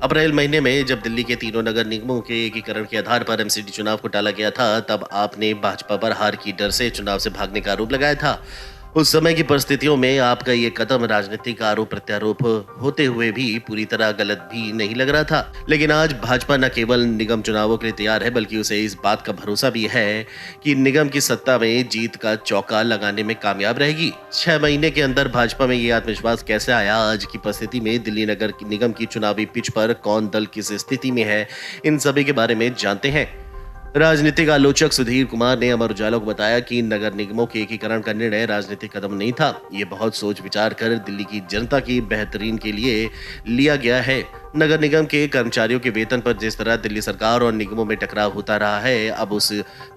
अप्रैल महीने में जब दिल्ली के तीनों नगर निगमों के एकीकरण के आधार पर एमसीडी चुनाव को टाला गया था, तब आपने भाजपा पर हार की डर से चुनाव से भागने का आरोप लगाया था। उस समय की परिस्थितियों में आपका ये कदम राजनीतिक आरोप प्रत्यारोप होते हुए भी पूरी तरह गलत भी नहीं लग रहा था। लेकिन आज भाजपा न केवल निगम चुनावों के लिए तैयार है, बल्कि उसे इस बात का भरोसा भी है कि निगम की सत्ता में जीत का चौका लगाने में कामयाब रहेगी। 6 महीने के अंदर भाजपा में ये आत्मविश्वास कैसे आया? आज की परिस्थिति में दिल्ली नगर निगम की चुनावी पिच पर कौन दल किस स्थिति में है, इन सभी के बारे में जानते हैं। राजनीतिक आलोचक सुधीर कुमार ने अमर उजाला को बताया कि नगर निगमों के एकीकरण का निर्णय राजनीतिक कदम नहीं था, ये बहुत सोच विचार कर दिल्ली की जनता की बेहतरीन के लिए लिया गया है। नगर निगम के कर्मचारियों के वेतन पर जिस तरह दिल्ली सरकार और निगमों में टकराव होता रहा है, अब उस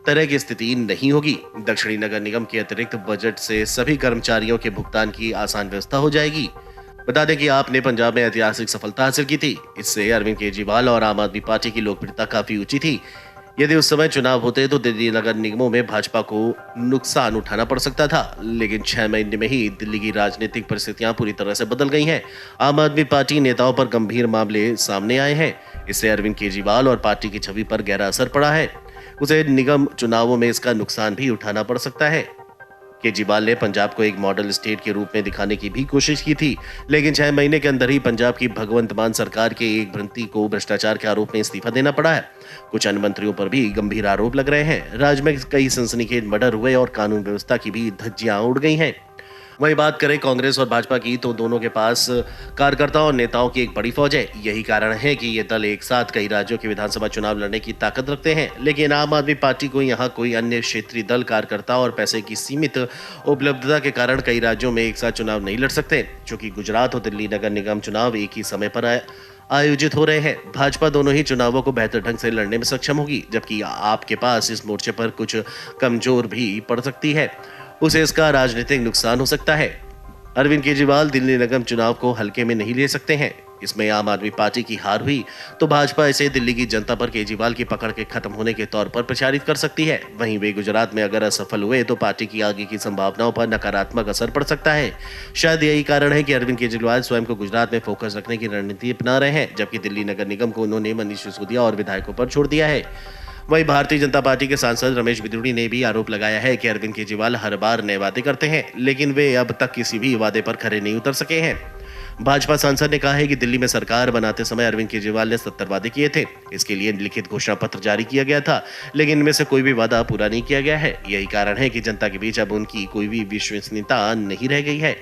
तरह की स्थिति नहीं होगी। दक्षिणी नगर निगम के अतिरिक्त बजट से सभी कर्मचारियों के भुगतान की आसान व्यवस्था हो जाएगी। बता दें कि आपने पंजाब में ऐतिहासिक सफलता हासिल की थी। इससे अरविंद केजरीवाल और आम आदमी पार्टी की लोकप्रियता काफी ऊंची थी। यदि उस समय चुनाव होते तो दिल्ली नगर निगमों में भाजपा को नुकसान उठाना पड़ सकता था। लेकिन 6 महीने में ही दिल्ली की राजनीतिक परिस्थितियां पूरी तरह से बदल गई हैं। आम आदमी पार्टी नेताओं पर गंभीर मामले सामने आए हैं। इससे अरविंद केजरीवाल और पार्टी की छवि पर गहरा असर पड़ा है। उसे निगम चुनावों में इसका नुकसान भी उठाना पड़ सकता है। केजरीवाल ने पंजाब को एक मॉडल स्टेट के रूप में दिखाने की भी कोशिश की थी, लेकिन 6 महीने के अंदर ही पंजाब की भगवंत मान सरकार के एक भ्रंती को भ्रष्टाचार के आरोप में इस्तीफा देना पड़ा है। कुछ अन्य मंत्रियों पर भी गंभीर आरोप लग रहे हैं। राज्य में कई सनसनीखेज मर्डर हुए और कानून व्यवस्था की भी धज्जियां उड़ गई हैं। वहीं बात करें कांग्रेस और भाजपा की, तो दोनों के पास कार्यकर्ताओं और नेताओं की एक बड़ी फौज है। यही कारण है कि ये दल एक साथ कई राज्यों के विधानसभा चुनाव लड़ने की ताकत रखते हैं। लेकिन आम आदमी पार्टी को यहाँ कोई अन्य क्षेत्रीय दल, कार्यकर्ता और पैसे की सीमित उपलब्धता के कारण कई राज्यों में एक साथ चुनाव नहीं लड़ सकते। चूंकि गुजरात और दिल्ली नगर निगम चुनाव एक ही समय पर आयोजित हो रहे हैं, भाजपा दोनों ही चुनावों को बेहतर ढंग से लड़ने में सक्षम होगी, जबकि आपके पास इस मोर्चे पर कुछ कमजोर भी पड़ सकती है। उसे इसका राजनीतिक नुकसान हो सकता है। अरविंद केजरीवाल दिल्ली निगम चुनाव को हल्के में नहीं ले सकते हैं। इसमें आम आदमी पार्टी की हार हुई तो भाजपा इसे दिल्ली की जनता पर केजरीवाल की पकड़ के खत्म होने के तौर पर प्रचारित कर सकती है। वहीं वे गुजरात में अगर असफल हुए तो पार्टी की आगे की संभावनाओं पर नकारात्मक असर पड़ सकता है। शायद यही कारण है कि अरविंद केजरीवाल स्वयं को गुजरात में फोकस रखने की रणनीति अपना रहे हैं, जबकि दिल्ली नगर निगम को उन्होंने मनीष सिसोदिया और विधायकों पर छोड़ दिया है। वहीं भारतीय जनता पार्टी के सांसद रमेश बिधूड़ी ने भी आरोप लगाया है कि अरविंद केजरीवाल हर बार नए वादे करते हैं, लेकिन वे अब तक किसी भी वादे पर खरे नहीं उतर सके हैं। भाजपा सांसद ने कहा है कि दिल्ली में सरकार बनाते समय अरविंद केजरीवाल ने 70 वादे किए थे। इसके लिए लिखित घोषणा पत्र जारी किया गया था, लेकिन इनमें से कोई भी वादा पूरा नहीं किया गया है। यही कारण है कि जनता के बीच अब उनकी कोई भी विश्वसनीयता नहीं रह गई है।